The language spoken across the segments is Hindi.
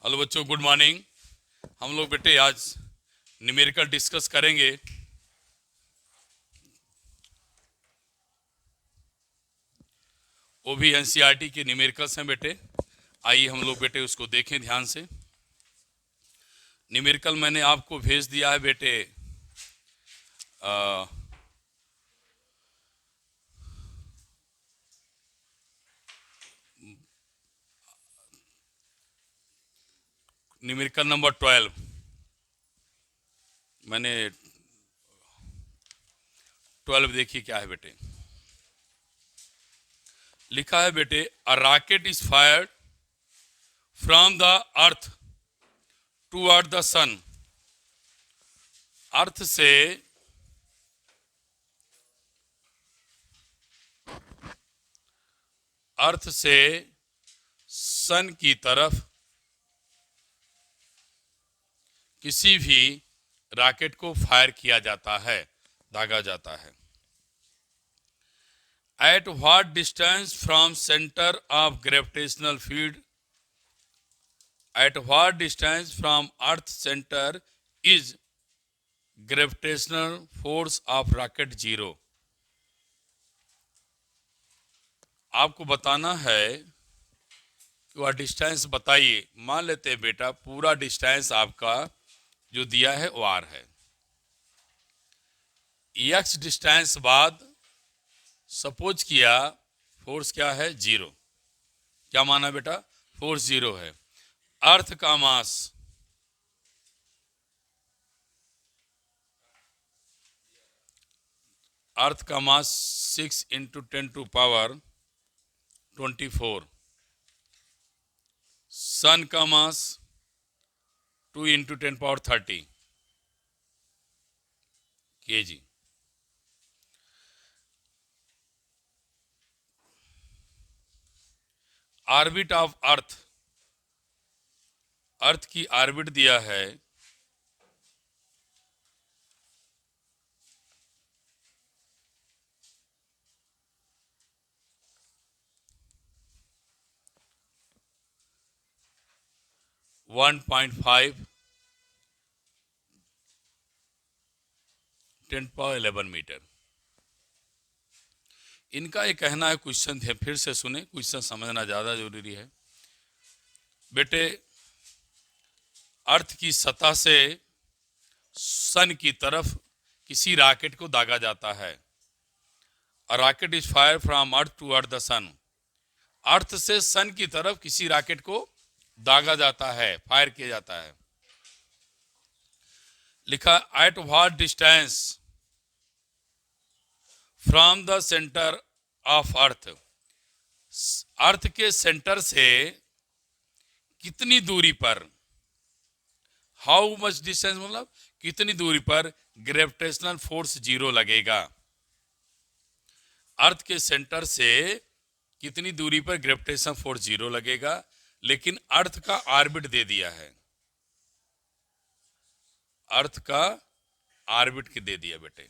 हेलो बच्चों, गुड मॉर्निंग। हम लोग बेटे आज न्यूमेरिकल डिस्कस करेंगे। वो भी एनसीईआरटी के न्यूमेरिकल्स हैं बेटे। आइए हम लोग बेटे उसको देखें ध्यान से। न्यूमेरिकल मैंने आपको भेज दिया है बेटे न्यूमेरिकल नंबर 12। मैंने 12 देखिए क्या है बेटे। लिखा है बेटे, a rocket is fired from the earth toward the sun. Earth से सन की तरफ किसी भी रॉकेट को फायर किया जाता है, दागा जाता है। Eight what distance from centre of gravitational field? Eight what distance from earth centre is gravitational force of rocket zero? आपको बताना है कि वह डिस्टेंस बताइए। मान लेते हैं बेटा पूरा डिस्टेंस आपका जो दिया है वो आर है। एक्स डिस्टेंस बाद सपोज किया फोर्स क्या है? जीरो। क्या माना बेटा? फोर्स जीरो है। अर्थ का मास अर्थ का मास 6 इंटू 10⁻24। सन का मास 2 into 10⁻30 kg। Orbit of earth की ऑर्बिट दिया है 1.5 10⁻11 मीटर। इनका ये कहना है, क्वेश्चन है, फिर से सुने, क्वेश्चन समझना ज़्यादा जरूरी है बेटे। अर्थ की सतह से सन की तरफ किसी रॉकेट को दागा जाता है। A rocket is fire from earth toward the sun. Earth से सन की तरफ किसी रॉकेट को दागा जाता है, फायर किया जाता है। लिखा at what distance from the centre of earth. Earth के सेंटर से कितनी दूरी पर, हाउ मच डिस्टेंस मतलब कितनी दूरी पर ग्रेविटेशनल फोर्स जीरो लगेगा। अर्थ के सेंटर से कितनी दूरी पर ग्रेविटेशनल फोर्स जीरो लगेगा, लेकिन अर्थ का ऑर्बिट दे दिया है। अर्थ का ऑर्बिट के दे दिया बेटे।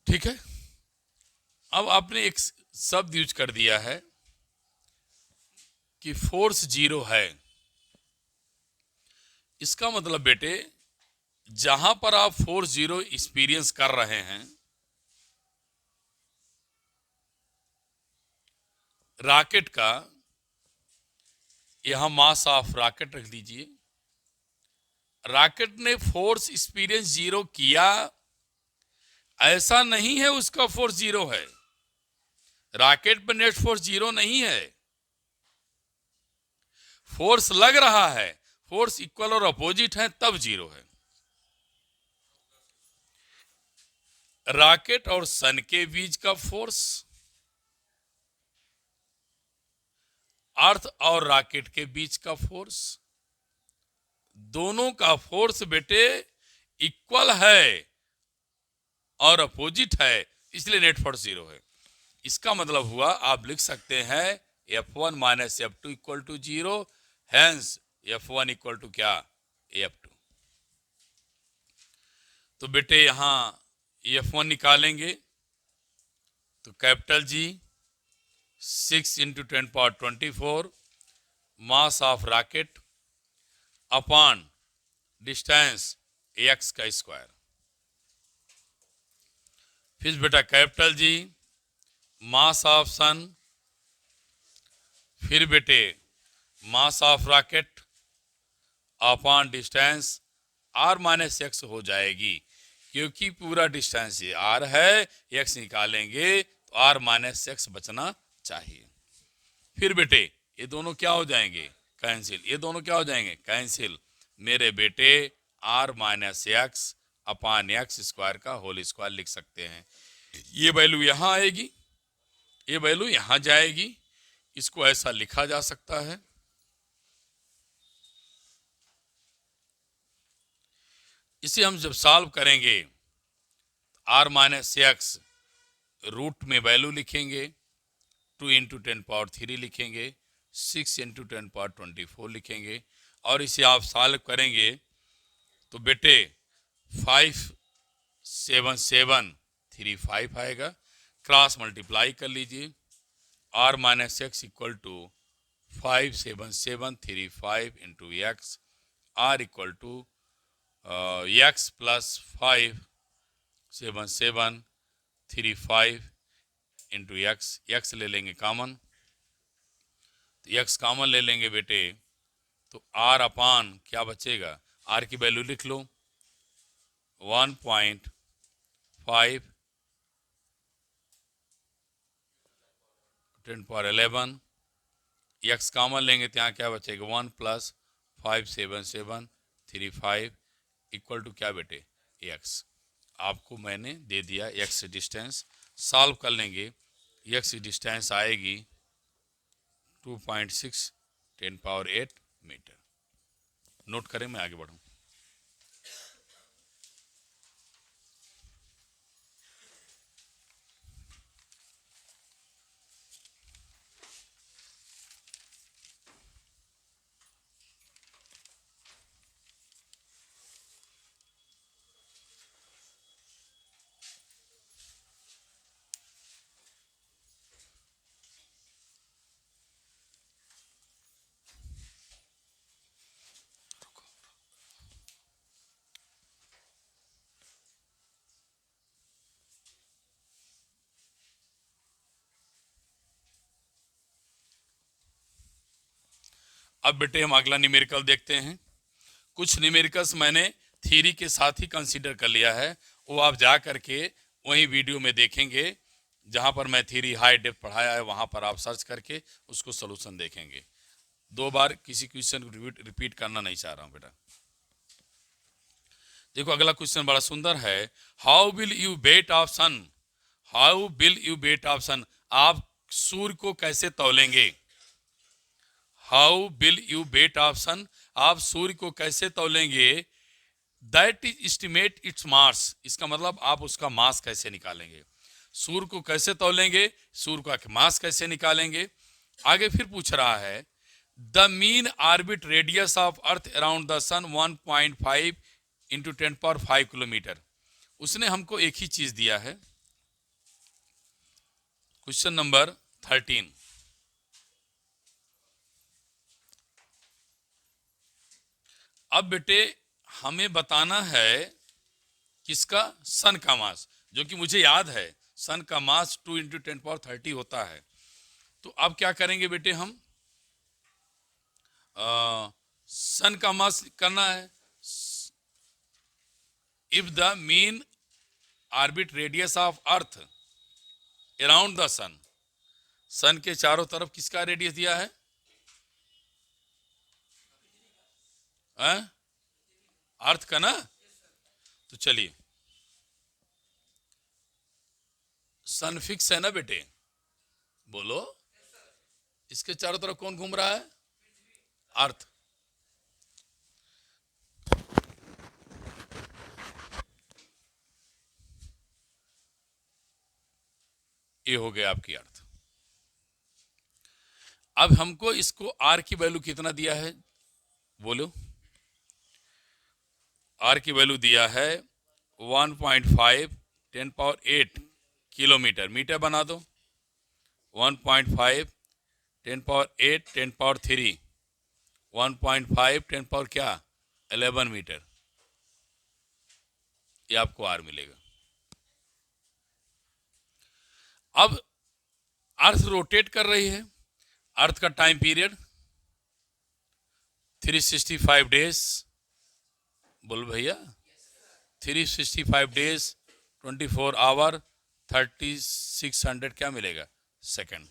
ठीक है। अब आपने एक शब्द यूज कर दिया है कि फोर्स जीरो है। इसका मतलब बेटे जहां पर आप फोर्स जीरो एक्सपीरियंस कर रहे हैं, रॉकेट का यहां मास ऑफ रॉकेट रख दीजिए। रॉकेट ने फोर्स एक्सपीरियंस जीरो किया, ऐसा नहीं है उसका फोर्स जीरो है। रॉकेट पर नेट फोर्स जीरो नहीं है। फोर्स लग रहा है, फोर्स इक्वल और अपोजिट है, तब जीरो है। रॉकेट और सन के बीच का फोर्स, अर्थ और रॉकेट के बीच का फोर्स, दोनों का फोर्स बेटे इक्वल है और अपोजिट है, इसलिए नेट फोर्स जीरो है। इसका मतलब हुआ आप लिख सकते हैं F1 minus F2 equal to zero, hence F1 equal to क्या? F2। तो बेटे यहां F1 निकालेंगे तो capital G 6 into 10^24 mass of rocket upon distance x का स्क्वायर। फिर बेटा capital G mass of sun, फिर बेटे mass of rocket upon distance r minus X हो जाएगी, क्योंकि पूरा डिस्टेंस ये r है, x निकालेंगे तो r माइनस एक्स बचना चाहिए। फिर बेटे ये दोनों क्या हो जाएंगे? कैंसिल। ये दोनों क्या हो जाएंगे? कैंसिल। मेरे बेटे r minus x upon x square का होल स्क्वायर लिख सकते हैं। ये वैल्यू यहाँ आएगी, ये वैल्यू यहाँ जाएगी, इसको ऐसा लिखा जा सकता है। इसे हम जब सॉल्व करेंगे r माइनस एक्स रूट में वैल्यू लिखेंगे, 2 इंटू 10^3 लिखेंगे, 6 इंटू 10^24 लिखेंगे, और इसे आप सॉल्व करेंगे तो बेटे 57735 आएगा। क्रॉस मल्टीप्लाई कर लीजिए, r minus X equal to 57735 into X, r equal to X plus 57735 into X ले लेंगे कॉमन, तो एक्स कॉमन ले लेंगे बेटे, तो r अपान क्या बचेगा? r की वैल्यू लिख लो 1.5 10^11, एक्स कॉमन लेंगे तो यहाँ क्या बचेगा? 1 प्लस 57735 इक्वल टू क्या बेटे? एक्स। आपको मैंने दे दिया एक्स डिस्टेंस। सॉल्व कर लेंगे, एक्स डिस्टेंस आएगी 2.6 10^8 मीटर। नोट करें, मैं आगे बढ़ूँ। अब बेटे हम अगला न्यूमेरिकल देखते हैं। कुछ न्यूमेरिकल्स मैंने थ्योरी के साथ ही कंसीडर कर लिया है, वो आप जा करके वही वीडियो में देखेंगे जहाँ पर मैं थ्योरी हाई डेप्थ पढ़ाया है, वहाँ पर आप सर्च करके उसको सोल्यूशन देखेंगे। दो बार किसी क्वेश्चन को रिपीट करना नहीं चाह रहा हूँ बेटा। देखो अगला क्वेश्चन बड़ा सुंदर है। How will you weight of sun, how will you weight of sun, आप सूर्य को कैसे तौलेंगे? How will you weight of sun, आप सूर्य को कैसे तौलेंगे? That is estimate its mass, इसका मतलब आप उसका मास कैसे निकालेंगे? सूर्य को कैसे तौलेंगे, सूर्य का मास कैसे निकालेंगे? आगे फिर पूछ रहा है the mean orbit radius of earth around the sun 1.5 into 10^5 kilometre. उसने हमको एक ही चीज दिया है। क्वेश्चन नंबर 13, अब बेटे हमें बताना है किसका? सन का मास, जो कि मुझे याद है सन का मास 2 इंटू 10^30 होता है। तो अब क्या करेंगे बेटे, हम सन का मास करना है। If the mean orbit radius of earth around the sun, sun के चारों तरफ किसका रेडियस दिया है? अर्थ का ना। तो चलिए, सन फिक्स है ना बेटे, बोलो। इसके चारों तरफ कौन घूम रहा है? अर्थ। ये हो गया आपकी अर्थ। अब हमको इसको आर की वैल्यू कितना दिया है, बोलो। आर की वैल्यू दिया है 1.5 10^8 किलोमीटर, मीटर बना दो 1.5 10⁸ 10⁻3 1.5 10 क्या 11 मीटर, ये आपको आर मिलेगा। अब अर्थ रोटेट कर रही है, अर्थ का टाइम पीरियड 365 डेज, बोल भैया 365 डेज 24 आवर 3600 क्या मिलेगा सेकंड,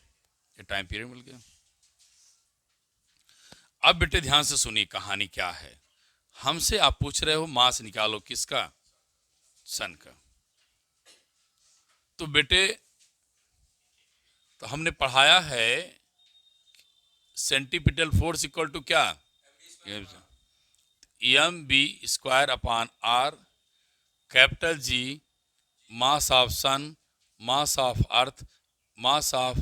ये टाइम पीरियड मिल गया। अब बेटे ध्यान से सुनिए कहानी क्या है। हमसे आप पूछ रहे हो मास निकालो किसका, सन का। तो बेटे तो हमने पढ़ाया है सेंटीपिटल फोर्स इक्वल टू क्या, M B square upon R, capital G mass of sun, mass of earth, mass of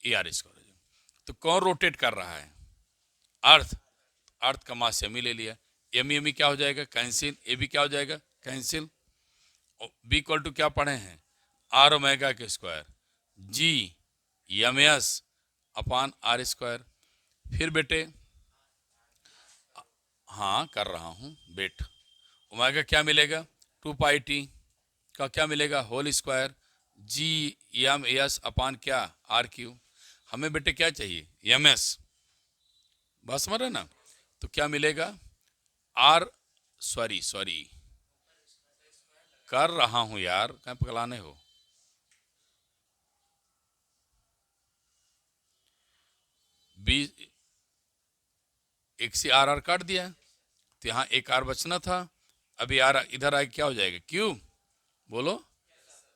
A R square. तो कौन रोटेट कर रहा है, अर्थ, अर्थ का मास एम ले लिया, एम क्या हो जाएगा कैंसिल, ए बी क्या हो जाएगा कैंसिल, बी इक्वल टू क्या पढ़े हैं आर ओमेगा के square, G M S upon R square. फिर बेटे हाँ कर रहा हूँ बेट, ओमेगा क्या मिलेगा 2πt का क्या मिलेगा whole square, G M S upon क्या आर क्यू। हमें बेटे क्या चाहिए एम एस, बस समझ रहे ना। तो क्या मिलेगा आर, सॉरी कर रहा हूं यार, कहीं पगलाने हो। बी एक से आर काट दिया तो यहाँ एक आर बचना था, अभी आर इधर आए क्या हो जाएगा क्यू, बोलो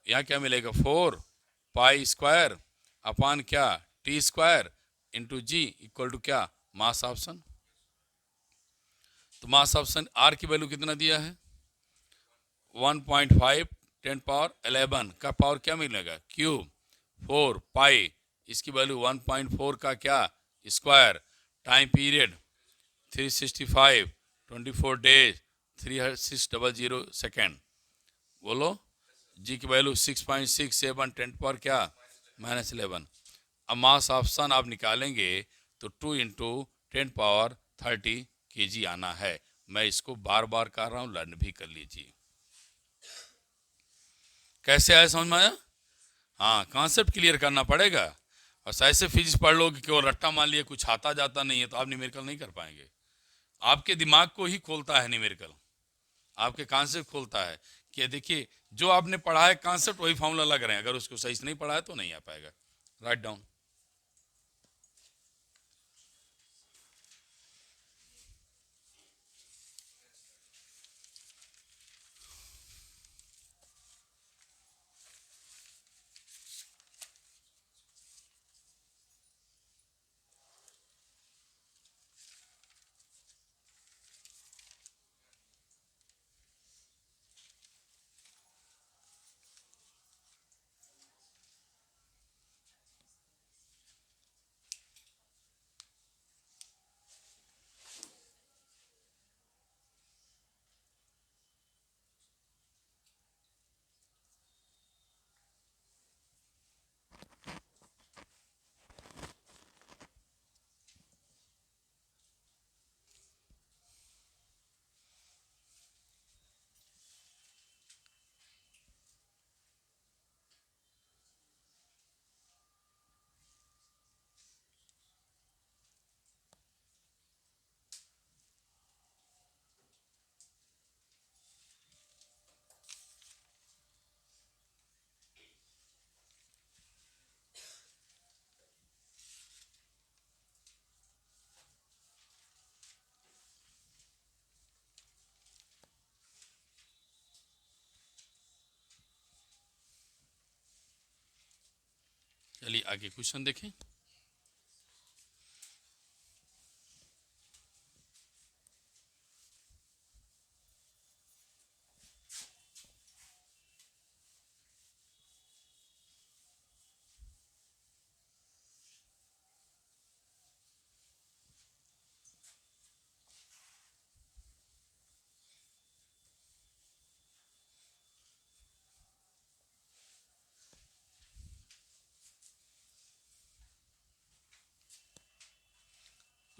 यहाँ क्या मिलेगा 4π² अपॉन क्या T square into G equal to क्या मास ऑफ सन। तो मास ऑफ सन आर की वैल्यू कितना दिया है 1.5 10⁻11 का पावर क्या मिलेगा क्यूब 4π, इसकी वैल्यू 1.4 का क्या square, time period 365 24 days 3600 second, बोलो जी की वैल्यू 6.67 10 क्या -11। अब मास ऑफ सन आप निकालेंगे तो 2 × 10⁻30 kg आना है। मैं इसको बार बार कर रहा हूँ, लर्न भी कर लीजिए। कैसे आया समझ में आया, हाँ कॉन्सेप्ट क्लियर करना पड़ेगा। और ऐसे फिजिक्स पढ़ लोगे कि वो रट्टा मान लिया कुछ आता जाता नहीं है तो आप न्यूमेरिकल नहीं कर पाएंगे। आपके दिमाग को ही खोलता है न्यूमेरिकल, आपके कॉन्सेप्ट खोलता है कि देखिए जो आपने पढ़ा है कॉन्सेप्ट वही फॉर्मूला लग रहे हैं, अगर उसको सही से नहीं पढ़ा है तो नहीं आ पाएगा। Write down. चलिए आगे क्वेश्चन देखें।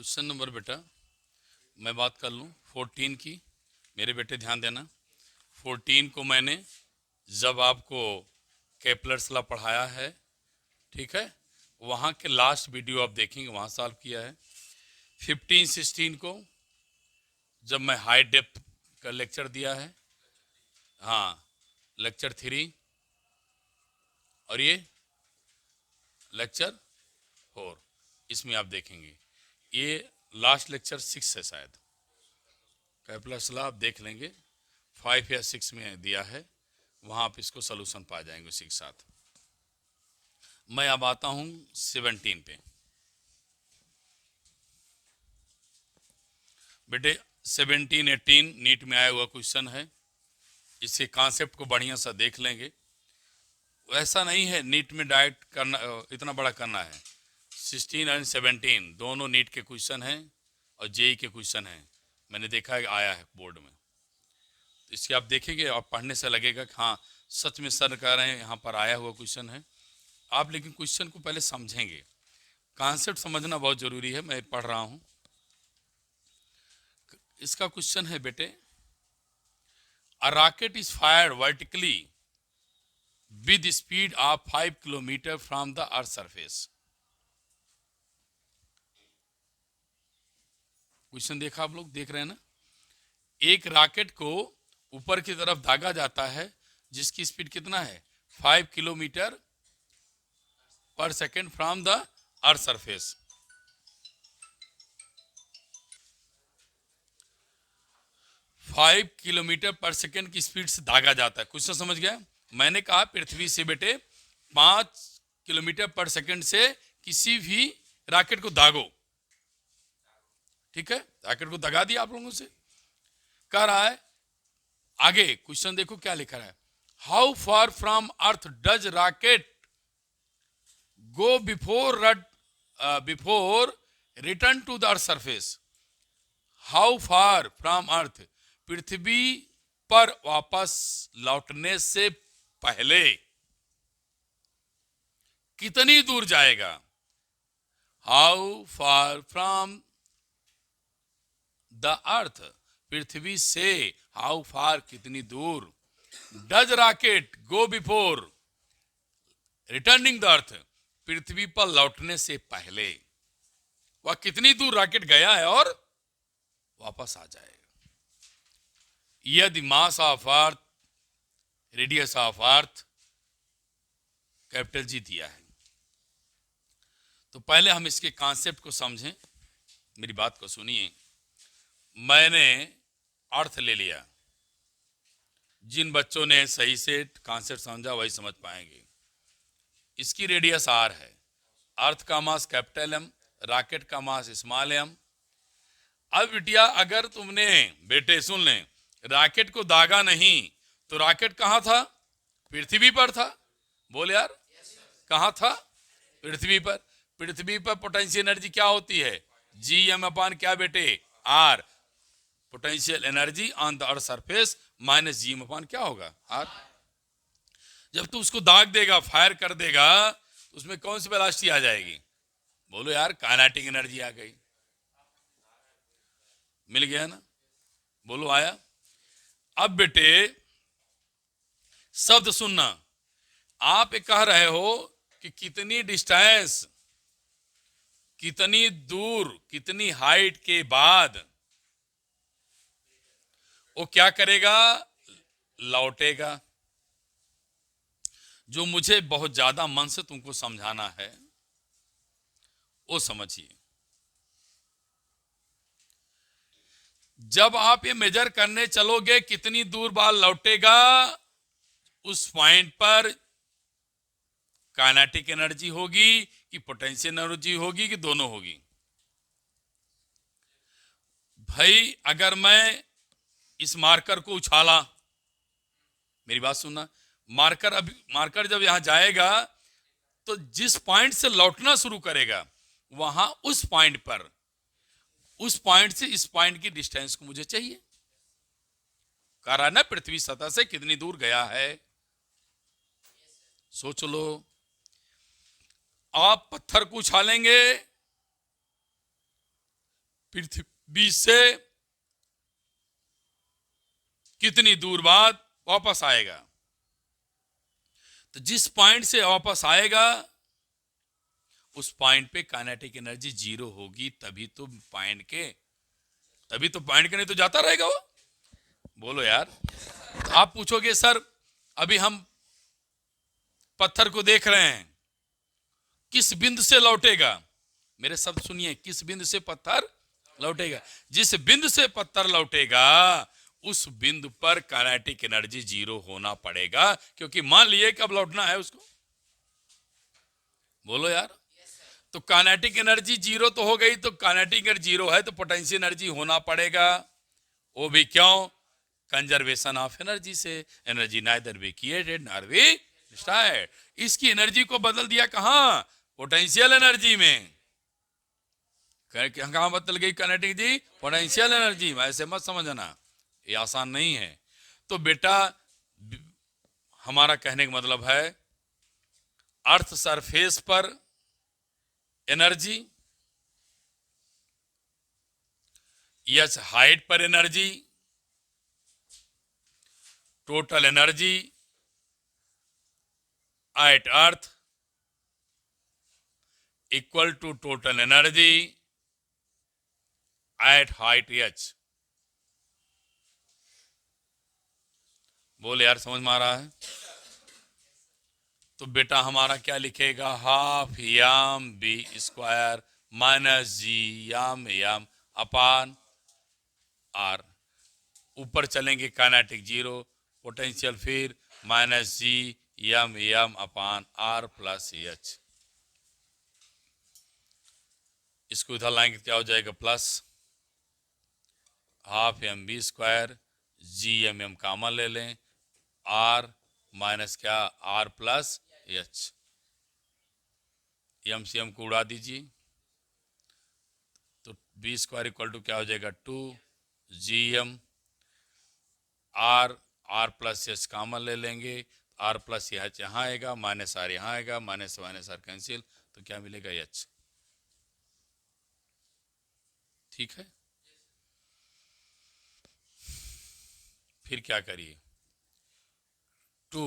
क्वेश्चन नंबर बेटा मैं बात कर लूँ 14 की। मेरे बेटे ध्यान देना, 14 को मैंने जब आपको केपलर्स लॉ पढ़ाया है, ठीक है, वहाँ के लास्ट वीडियो आप देखेंगे, वहाँ सॉल्व किया है। 15 16 को जब मैं हाई डेप्थ का लेक्चर दिया है, हाँ लेक्चर 3, और ये लेक्चर 4, इसमें आप देखेंगे ये लास्ट लेक्चर 6 है शायद, कैपलर्स लॉ आप देख लेंगे 5 या 6 में दिया है, वहाँ आप इसको सलूशन पा जाएंगे उसी के साथ। मैं अब आता हूँ 17 पे। बेटे 17 18 नीट में आया हुआ क्वेश्चन है, इसके कॉन्सेप्ट को बढ़िया सा देख लेंगे। ऐसा नहीं है नीट में डायरेक्ट करना, इतना बड़ा करना है। 16 और 17 दोनों नीट के क्वेश्चन हैं और जेई के क्वेश्चन हैं, मैंने देखा है आया है बोर्ड में। तो इसके आप देखेंगे और पढ़ने से लगेगा कि हाँ सच में सर कह रहे हैं यहाँ पर आया हुआ क्वेश्चन है। आप लेकिन क्वेश्चन को पहले समझेंगे, कॉन्सेप्ट समझना बहुत जरूरी है। मैं पढ़ रहा हूँ, इसका क्वेश्चन है बेटे, a rocket is fired vertically with speed of 5 kilometre from the earth surface। Question देखा आप लोग, देख रहे हैं ना, एक रॉकेट को ऊपर की तरफ दागा जाता है जिसकी स्पीड कितना है 5 किलोमीटर पर second from the earth surface. Five kilometre पर सेकेंड की स्पीड से दागा जाता है। क्वेश्चन समझ गया? मैंने कहा पृथ्वी से बेटे 5 किलोमीटर पर सेकेंड से किसी भी रॉकेट को दागो, ठीक है, रॉकेट को दगा दिया आप लोगों से। कह रहा है आगे क्वेश्चन देखो क्या लिखा है, how far from earth does rocket go before return to the earth surface. How far from earth, पृथ्वी पर वापस लौटने से पहले कितनी दूर जाएगा। How far from the earth, पृथ्वी से हाउ फार कितनी दूर, does rocket go before returning the earth, पृथ्वी पर लौटने से पहले वह कितनी दूर रॉकेट गया है और वापस आ जाएगा। यदि मास of earth, radius of earth capital G दिया है, तो पहले हम इसके कॉन्सेप्ट को समझें। मेरी बात को सुनिए, मैंने अर्थ ले लिया, जिन बच्चों ने सही से कॉन्सेप्ट समझा वही समझ पाएंगे। इसकी रेडियस आर है, अर्थ का मास कैपिटल एम, रॉकेट का मास स्मॉल एम। अब बिटिया अगर तुमने, बेटे सुन लें, रॉकेट को दागा नहीं तो रॉकेट कहां था, पृथ्वी पर था। बोल यार, कहां था, पृथ्वी पर। पृथ्वी पर पोटेंशियल एनर्जी क्या होती है, जी एम अपान क्या बेटे, R. Potential energy on the earth surface minus G M upon क्या होगा, आर। जब तू उसको दाग देगा, फायर कर देगा, तो उसमें कौन सी वेलोसिटी आ जाएगी, बोलो यार, काइनेटिक एनर्जी आ गई। मिल गया ना, बोलो आया। अब बेटे शब्द सुनना, आप ये कह रहे हो कि कितनी डिस्टेंस, कितनी दूर, कितनी हाइट के बाद वो क्या करेगा, लौटेगा। जो मुझे बहुत ज्यादा मन से तुमको समझाना है वो समझिए। जब आप ये मेजर करने चलोगे कितनी दूर बाद लौटेगा, उस पॉइंट पर काइनेटिक एनर्जी होगी कि पोटेंशियल एनर्जी होगी कि दोनों होगी। भाई अगर मैं इस मार्कर को उछाला, मेरी बात सुनना, मार्कर जब यहां जाएगा तो जिस पॉइंट से लौटना शुरू करेगा वहां उस पॉइंट पर, उस पॉइंट से इस पॉइंट की डिस्टेंस को मुझे चाहिए। कह रहा है ना पृथ्वी सतह से कितनी दूर गया है, सोच लो। आप पत्थर को उछालेंगे पृथ्वी से कितनी दूर बाद वापस आएगा। तो जिस पॉइंट से वापस आएगा उस पॉइंट पे काइनेटिक एनर्जी 0 होगी, तभी तो पॉइंट के नहीं तो जाता रहेगा वो। बोलो यार। तो आप पूछोगे सर अभी हम पत्थर को देख रहे हैं, किस बिंदु से लौटेगा? मेरे शब्द सुनिए, किस बिंदु से पत्थर लौटेगा? जिस बिंदु से पत्थर लौटेगा उस बिंदु पर काइनेटिक एनर्जी 0 होना पड़ेगा, क्योंकि मान लिए कब लौटना है उसको। बोलो यार। तो काइनेटिक एनर्जी 0 तो हो गई, तो काइनेटिक एनर्जी 0 है तो पोटेंशियल एनर्जी होना पड़ेगा। वो भी क्यों? कंजर्वेशन ऑफ एनर्जी से। Energy neither be created nor be destroyed. इसकी एनर्जी को बदल दिया कहां? पोटेंशियल एनर्जी में। कहां बदल गई काइनेटिक जी? पोटेंशियल एनर्जी में। ऐसे मत समझना, ये आसान नहीं है। तो बेटा हमारा कहने का मतलब है अर्थ सरफेस पर एनर्जी, यस हाइट पर energy, total energy at earth equal to total energy at height h। बोले यार समझ में आ रहा है? तो बेटा हमारा क्या लिखेगा? Half M V square minus G M M upon R. ऊपर चलेंगे काइनेटिक 0, पोटेंशियल फिर minus G M M upon R plus H. इसको इधर लाएंगे क्या हो जाएगा? Plus half M B square G M M common ले लें, आर माइनस क्या? R plus H. एम सी एम को उड़ा दीजिए, तो बी स्क्वायर इक्वल टू क्या हो जाएगा? 2 G M, R plus H common ले लेंगे, आर प्लस एच यहाँ आएगा, माइनस आर यहाँ आएगा, माइनस आर कैंसिल, तो क्या मिलेगा? एच। ठीक है। फिर क्या करिए? 2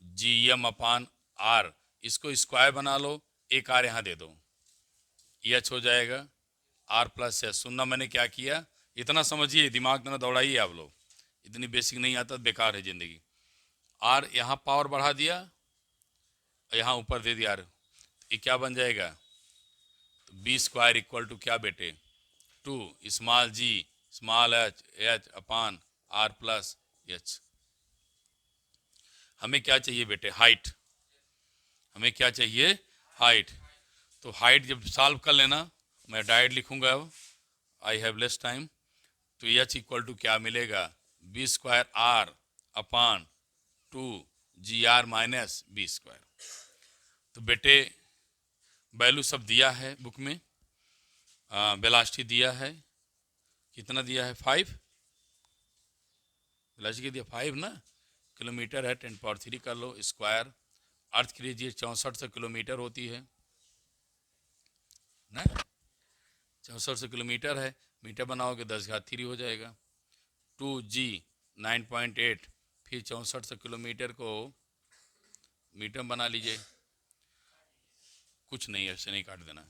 जी एम अपान आर, इसको स्क्वायर बना लो, एक आर यहाँ दे दो, एच हो जाएगा। R plus H. सुनना मैंने क्या किया? इतना समझिए, दिमाग ना दौड़ाइए आप लोग, इतनी बेसिक नहीं आता, बेकार है जिंदगी। आर यहाँ पावर बढ़ा दिया, यहाँ ऊपर दे दिया आर, ये क्या बन जाएगा? तो बी स्क्वायर इक्वल टू क्या बेटे? 2 small G small H H upon R plus H. हमें क्या चाहिए बेटे? हाइट। हमें क्या चाहिए? हाइट। तो हाइट जब सॉल्व कर लेना, मैं डायरेक्ट लिखूंगा, अब आई हैव लेस टाइम। तो एच इक्वल टू क्या मिलेगा? B square R upon 2 G R minus B square. तो बेटे वैल्यू सब दिया है बुक में, वेलोसिटी दिया है, कितना दिया है? 5। वेलोसिटी दिया 5 ना, किलोमीटर है, 10⁻³ कर लो स्क्वायर। अर्थ के लिए 6400 किलोमीटर होती है ना, 6400 किलोमीटर है, मीटर बनाओगे 10⁻³ हो जाएगा। 2g 9.8, फिर 6400 किलोमीटर को मीटर बना लीजिए, कुछ नहीं, ऐसे नहीं काट देना।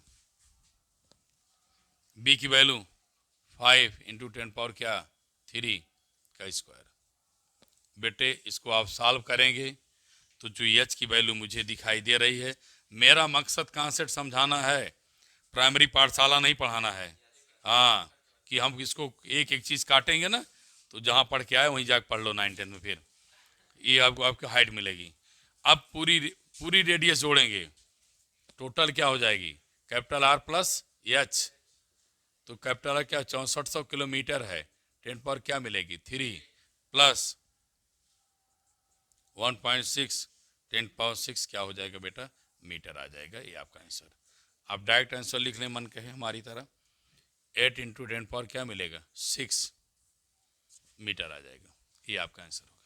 b की वैल्यू 5 इंटू 10⁻³ का स्क्वायर। बेटे इसको आप सॉल्व करेंगे तो जो h की वैल्यू मुझे दिखाई दे रही है, मेरा मकसद कॉन्सेप्ट समझाना है, प्राइमरी पाठशाला नहीं पढ़ाना है। हाँ, कि हम इसको एक एक चीज़ काटेंगे ना, तो जहाँ पढ़ के आए वहीं जाकर पढ़ लो 9-10 में, फिर ये आपको आपकी हाइट मिलेगी। अब पूरी रेडियस जोड़ेंगे, टोटल क्या हो जाएगी? Capital R plus H. तो कैपिटल आर क्या? 6400 किलोमीटर है, 10 पावर क्या मिलेगी? 3 प्लस 1.6 10⁻⁶ क्या हो जाएगा बेटा? मीटर आ जाएगा। ये आपका आंसर। आप डायरेक्ट आंसर लिख लें मन कहे हमारी तरह, 8 इंटू 10 पावर क्या मिलेगा? 6 मीटर आ जाएगा। ये आपका आंसर होगा।